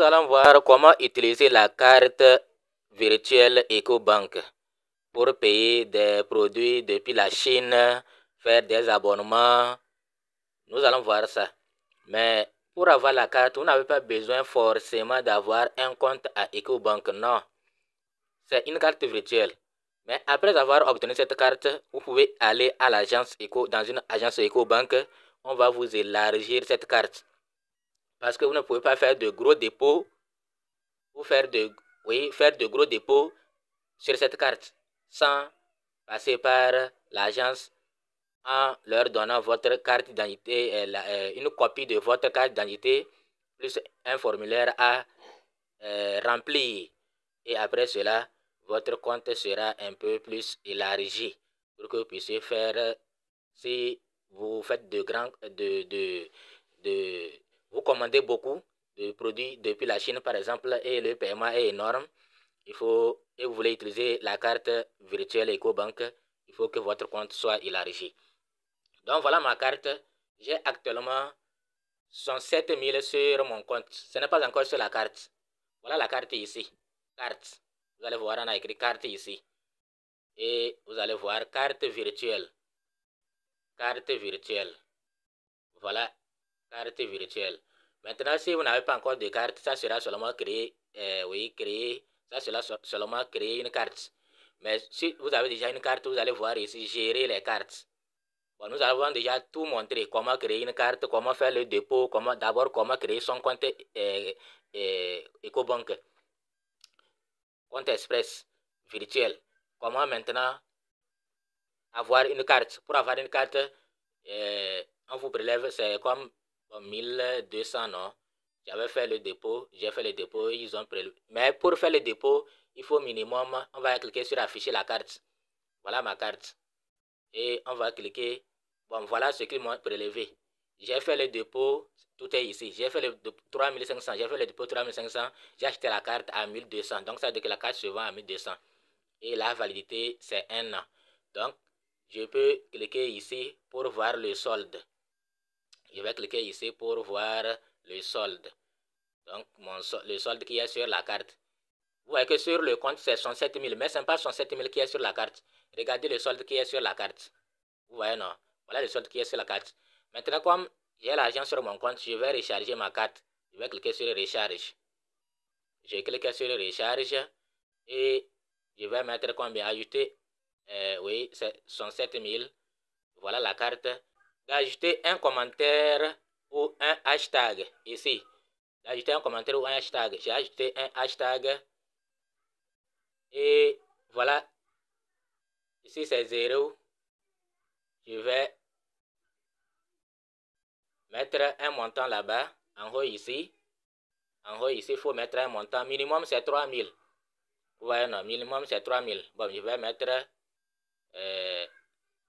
Nous allons voir comment utiliser la carte virtuelle EcoBank pour payer des produits depuis la Chine, faire des abonnements. Nous allons voir ça. Mais pour avoir la carte, vous n'avez pas besoin forcément d'avoir un compte à EcoBank. Non, c'est une carte virtuelle. Mais après avoir obtenu cette carte, vous pouvez aller à l'agence dans une agence EcoBank. On va vous élargir cette carte. Parce que vous ne pouvez pas faire de gros dépôts ou faire de gros dépôts sur cette carte sans passer par l'agence en leur donnant votre carte d'identité, une copie de votre carte d'identité plus un formulaire à remplir. Et après cela, votre compte sera un peu plus élargi pour que vous puissiez faire, si vous faites vous commandez beaucoup de produits depuis la Chine par exemple et le paiement est énorme, et vous voulez utiliser la carte virtuelle EcoBank, il faut que votre compte soit élargi. Donc voilà ma carte. J'ai actuellement 67 000 sur mon compte. Ce n'est pas encore sur la carte. Voilà la carte ici. Carte. Vous allez voir, on a écrit carte ici. Et vous allez voir carte virtuelle. Carte virtuelle. Voilà, carte virtuelle. Maintenant, si vous n'avez pas encore de carte, ça sera seulement créer. Ça sera seulement créer une carte. Mais si vous avez déjà une carte, vous allez voir ici gérer les cartes. Bon, nous avons déjà tout montré, comment créer une carte, comment faire le dépôt, comment créer son compte EcoBank, compte express virtuel. Comment maintenant avoir une carte. Pour avoir une carte, on vous prélève, c'est comme 1200, non? J'avais fait le dépôt, j'ai fait le dépôt, ils ont prélevé. Mais pour faire le dépôt, il faut minimum, on va cliquer sur afficher la carte. Voilà ma carte. Et on va cliquer. Bon, voilà ce qu'ils m'ont prélevé. J'ai fait le dépôt, tout est ici. J'ai fait le 3500, j'ai fait le dépôt 3500, j'ai acheté la carte à 1200. Donc ça veut dire que la carte se vend à 1200. Et la validité, c'est 1 an. Donc, je peux cliquer ici pour voir le solde. Je vais cliquer ici pour voir le solde. Donc, le solde qui est sur la carte. Vous voyez que sur le compte, c'est 67 000, mais ce n'est pas 67 000 qui est sur la carte. Regardez le solde qui est sur la carte. Vous voyez, non? Voilà le solde qui est sur la carte. Maintenant, comme j'ai l'argent sur mon compte, je vais recharger ma carte. Je vais cliquer sur recharge. Je clique sur recharge et je vais mettre combien? Ajouter. Oui, c'est 67 000. Voilà la carte. D'ajouter un commentaire ou un hashtag ici. D'ajouter un commentaire ou un hashtag. J'ai ajouté un hashtag. Et voilà. Ici, c'est 0. Je vais mettre un montant là-bas. En haut ici. En haut ici, il faut mettre un montant. Minimum, c'est 3000. Vous voyez, non? Minimum, c'est 3000. Bon, je vais mettre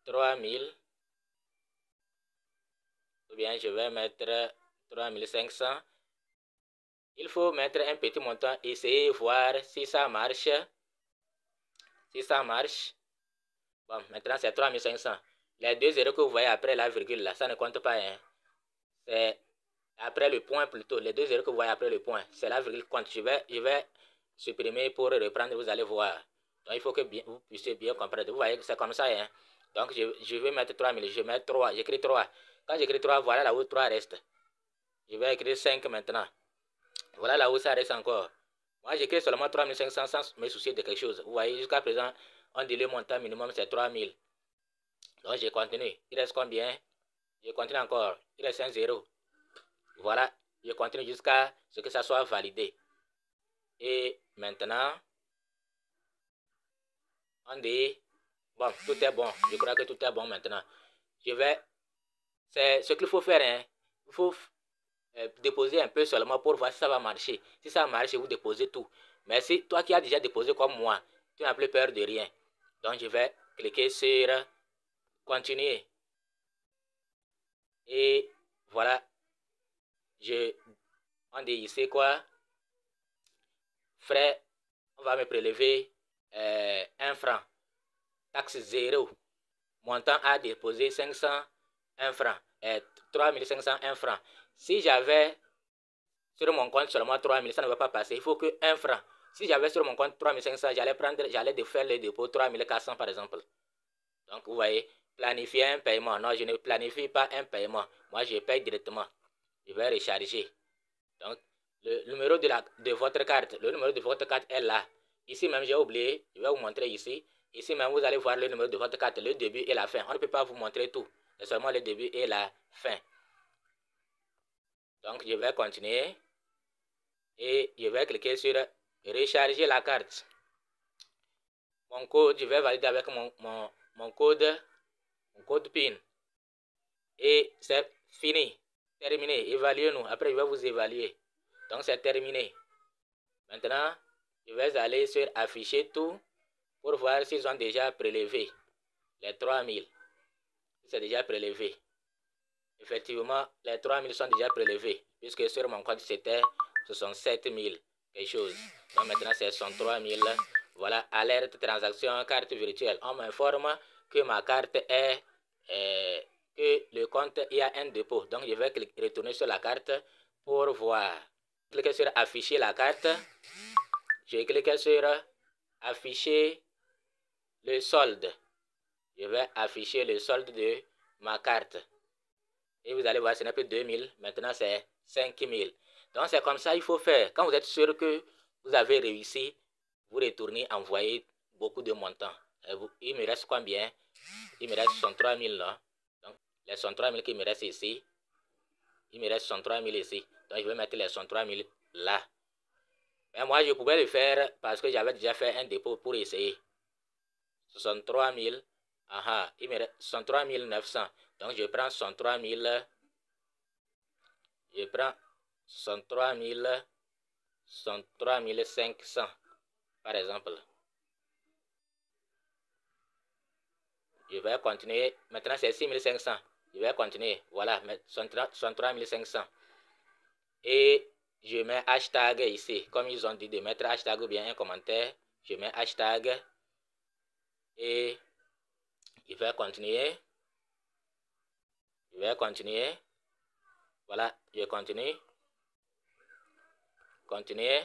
3000. Ou bien, je vais mettre 3500. Il faut mettre un petit montant. Essayer, voir si ça marche. Si ça marche. Bon, maintenant, c'est 3500. Les 2 zéros que vous voyez après la virgule, là, ça ne compte pas. Hein. C'est après le point plutôt. Les 2 zéros que vous voyez après le point, c'est la virgule qui compte. Je vais supprimer pour reprendre, vous allez voir. Donc, il faut que vous puissiez bien comprendre. Vous voyez que c'est comme ça. Hein. Donc, je vais mettre 3000. Je mets 3. J'écris 3. Quand j'écris 3, voilà là où 3 reste. Je vais écrire 5 maintenant. Voilà là où ça reste encore. Moi, j'écris seulement 3500 sans me soucier de quelque chose. Vous voyez, jusqu'à présent, on dit le montant minimum, c'est 3000. Donc, je continue. Il reste combien? Je continue encore. Il reste un 0. Voilà. Je continue jusqu'à ce que ça soit validé. Et maintenant, on dit, bon, tout est bon. Je crois que tout est bon maintenant. C'est ce qu'il faut faire. Hein. Il faut déposer un peu seulement pour voir si ça va marcher. Si ça marche, vous déposez tout. Mais si toi qui as déjà déposé comme moi, tu n'as plus peur de rien. Donc, je vais cliquer sur continuer. Et voilà. On dit ici quoi? Frais, on va me prélever 1 franc. Taxe 0. Montant à déposer 501 francs. 3501 francs. Si j'avais sur mon compte seulement 3000, ça ne va pas passer. Il faut que 1 franc. Si j'avais sur mon compte 3500, j'allais faire le dépôt 3400 par exemple. Donc, vous voyez, planifier un paiement. Non, je ne planifie pas un paiement. Moi, je paye directement. Je vais recharger. Donc, le numéro de votre carte, le numéro de votre carte est là. Ici même, j'ai oublié. Je vais vous montrer ici. Ici même, vous allez voir le numéro de votre carte, le début et la fin. On ne peut pas vous montrer tout. C'est seulement le début et la fin. Donc, je vais continuer. Et je vais cliquer sur recharger la carte. Mon code, je vais valider avec mon code PIN. Et c'est fini. Terminé. Évaluez-nous. Après, je vais vous évaluer. Donc, c'est terminé. Maintenant, je vais aller sur afficher tout pour voir s'ils ont déjà prélevé les 3000. C'est déjà prélevé. Effectivement, les 3000 sont déjà prélevés. Puisque sur mon compte, c'était 67 000 quelque chose. Donc, maintenant, c'est 63 000. Voilà, alerte transaction carte virtuelle. On m'informe que ma carte est... que le compte, il y a un dépôt. Donc, je vais retourner sur la carte pour voir. Cliquez sur afficher la carte. Je clique sur afficher le solde. Je vais afficher le solde de ma carte. Et vous allez voir, ce n'est plus 2000. Maintenant, c'est 5000. Donc, c'est comme ça il faut faire. Quand vous êtes sûr que vous avez réussi, vous retournez envoyer beaucoup de montants. Il me reste combien? Il me reste 63 000 là. Donc, les 63 000 qui me restent ici. Il me reste 63 000 ici. Donc, je vais mettre les 63 000 là. Mais moi, je pouvais le faire parce que j'avais déjà fait un dépôt pour essayer. 63 000. Aha, il me reste 63 900. Donc, je prends 63 000. Je prends 63 500, par exemple. Je vais continuer. Maintenant, c'est 6 500. Je vais continuer. Voilà, 63 500. Et je mets hashtag ici. Comme ils ont dit de mettre hashtag ou bien un commentaire, je mets hashtag. Et je vais continuer. Je vais continuer. Voilà, je continue. Continuer.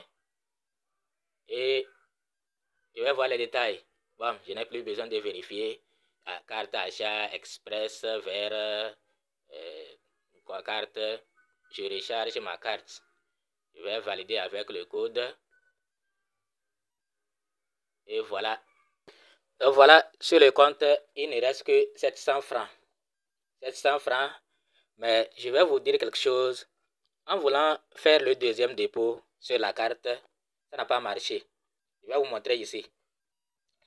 Et je vais voir les détails. Bon, je n'ai plus besoin de vérifier. Carte achat, express, vers carte. Je recharge ma carte. Je vais valider avec le code. Et voilà. Donc voilà, sur le compte, il ne reste que 700 francs. 700 francs. Mais je vais vous dire quelque chose. En voulant faire le deuxième dépôt sur la carte, ça n'a pas marché. Je vais vous montrer ici.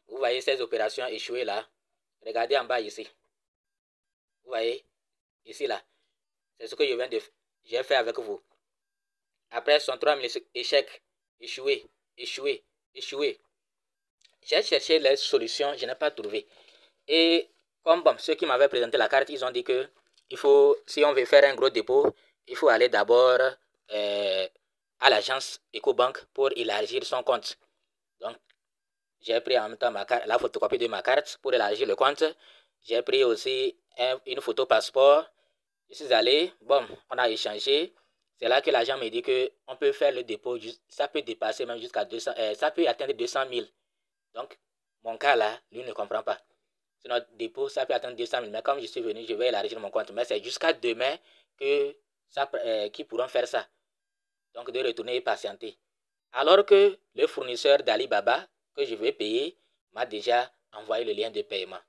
Vous voyez ces opérations échouées là. Regardez en bas ici. Vous voyez ici là. C'est ce que j'ai fait avec vous. Après 63 000 échecs, échoué. J'ai cherché les solutions, je n'ai pas trouvé. Et comme bon, ceux qui m'avaient présenté la carte, ils ont dit que il faut, si on veut faire un gros dépôt, il faut aller d'abord à l'agence EcoBank pour élargir son compte. Donc, j'ai pris en même temps la photocopie de ma carte pour élargir le compte. J'ai pris aussi une photo passeport. Je suis allé, bon, on a échangé. C'est là que l'agent me dit qu'on peut faire le dépôt, ça peut dépasser même jusqu'à 200, ça peut atteindre 200 000. Donc, mon cas là, lui ne comprend pas. C'est notre dépôt, ça peut atteindre 200 000. Mais comme je suis venu, je vais élargir mon compte. Mais c'est jusqu'à demain qu'ils pourront faire ça. Donc, de retourner et patienter. Alors que le fournisseur d'Alibaba, que je vais payer, m'a déjà envoyé le lien de paiement.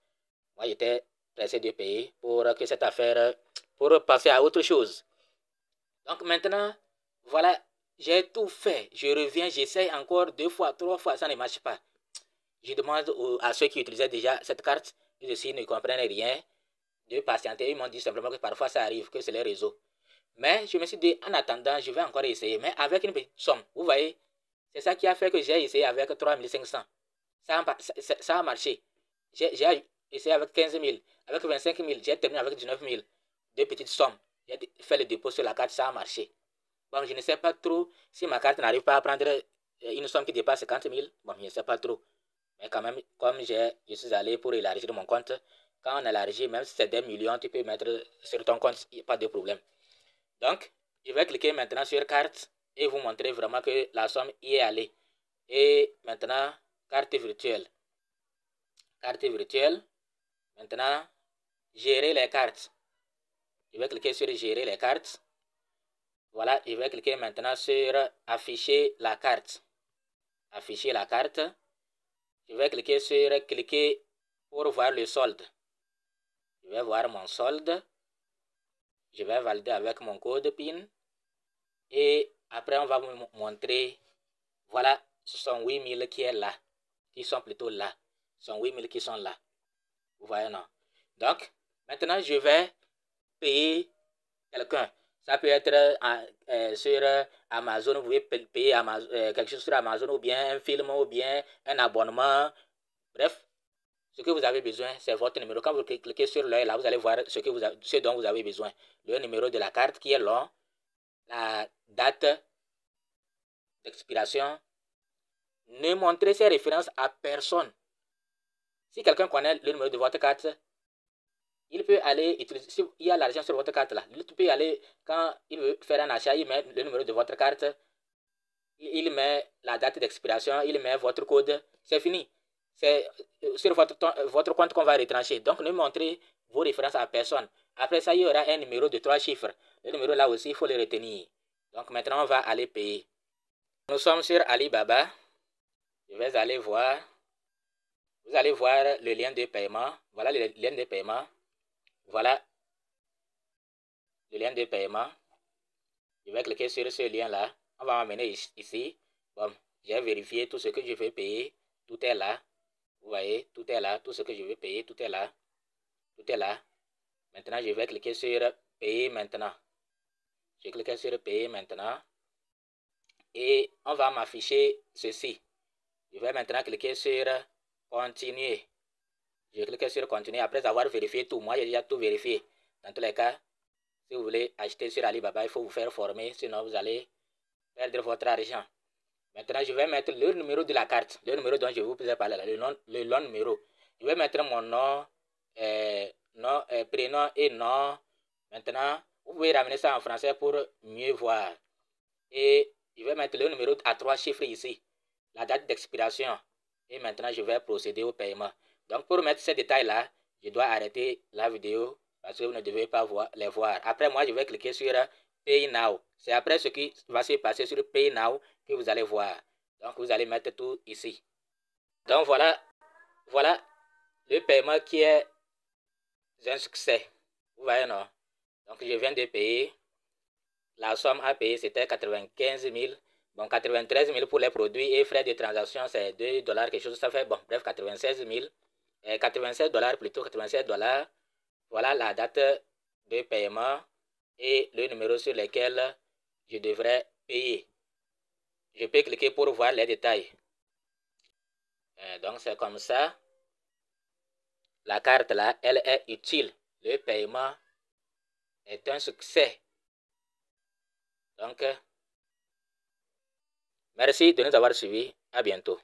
Moi, j'étais pressé de payer pour que cette affaire, pour passer à autre chose. Donc maintenant, voilà, j'ai tout fait. Je reviens, j'essaye encore 2 fois, 3 fois, ça ne marche pas. Je demande à ceux qui utilisaient déjà cette carte, ils aussi ne comprennent rien, de patienter. Ils m'ont dit simplement que parfois ça arrive, que c'est les réseaux. Mais je me suis dit, en attendant, je vais encore essayer, mais avec une petite somme. Vous voyez, c'est ça qui a fait que j'ai essayé avec 3500. Ça a marché. J'ai essayé avec 15 000, avec 25 000, j'ai terminé avec 19 000. 2 petites sommes. J'ai fait le dépôt sur la carte, ça a marché. Bon, je ne sais pas trop si ma carte n'arrive pas à prendre une somme qui dépasse 50 000. Bon, je ne sais pas trop. Mais quand même, comme je suis allé pour élargir mon compte, quand on élargit, même si c'est des millions, tu peux mettre sur ton compte, il n'y a pas de problème. Donc, je vais cliquer maintenant sur carte et vous montrer vraiment que la somme y est allée. Et maintenant, carte virtuelle. Carte virtuelle. Maintenant, gérer les cartes. Je vais cliquer sur gérer les cartes. Voilà, je vais cliquer maintenant sur afficher la carte. Afficher la carte. Je vais cliquer sur cliquer pour voir le solde. Je vais voir mon solde. Je vais valider avec mon code PIN. Et après, on va me montrer, voilà, ce sont 8000 qui est là. Qui sont plutôt là. Ce sont 8000 qui sont là. Vous voyez, non? Donc, maintenant, je vais payer quelqu'un. Ça peut être sur Amazon, vous pouvez payer quelque chose sur Amazon, ou bien un film, ou bien un abonnement. Bref, ce que vous avez besoin, c'est votre numéro. Quand vous cliquez sur l'œil, là, vous allez voir ce dont vous avez besoin. Le numéro de la carte qui est long, la date d'expiration. Ne montrez ces références à personne. Si quelqu'un connaît le numéro de votre carte, il peut aller utiliser, s'il y a l'argent sur votre carte là, il peut aller, quand il veut faire un achat, il met le numéro de votre carte, il met la date d'expiration, il met votre code, c'est fini. C'est sur votre compte qu'on va retrancher. Donc, ne montrez vos références à personne. Après ça, il y aura un numéro de 3 chiffres. Le numéro là aussi, il faut le retenir. Donc, maintenant, on va aller payer. Nous sommes sur Alibaba. Je vais aller voir. Vous allez voir le lien de paiement. Voilà le lien de paiement. Voilà le lien de paiement. Je vais cliquer sur ce lien-là. On va m'amener ici. Bon, j'ai vérifié tout ce que je veux payer. Tout est là. Vous voyez, tout est là. Tout ce que je veux payer, tout est là. Tout est là. Maintenant, je vais cliquer sur payer maintenant. Je clique sur payer maintenant. Et on va m'afficher ceci. Je vais maintenant cliquer sur continuer. Je clique sur continuer après avoir vérifié tout. Moi, j'ai déjà tout vérifié. Dans tous les cas, si vous voulez acheter sur Alibaba, il faut vous faire former. Sinon, vous allez perdre votre argent. Maintenant, je vais mettre le numéro de la carte. Le numéro dont je vous ai parlé là. Le long numéro. Je vais mettre mon nom, prénom et nom. Maintenant, vous pouvez ramener ça en français pour mieux voir. Et je vais mettre le numéro à 3 chiffres ici. La date d'expiration. Et maintenant, je vais procéder au paiement. Donc, pour mettre ces détails-là, je dois arrêter la vidéo parce que vous ne devez pas les voir. Après, moi, je vais cliquer sur Pay Now. C'est après ce qui va se passer sur Pay Now que vous allez voir. Donc, vous allez mettre tout ici. Donc, voilà le paiement qui est un succès. Vous voyez, non? Donc, je viens de payer. La somme à payer, c'était 95 000. Bon, 93 000 pour les produits et frais de transaction, c'est 2 $, quelque chose, ça fait, bon, bref, 96 000. 87 $ plutôt, 87 $. Voilà la date de paiement et le numéro sur lequel je devrais payer. Je peux cliquer pour voir les détails. Donc, c'est comme ça. La carte là, elle est utile. Le paiement est un succès. Donc, merci de nous avoir suivis. À bientôt.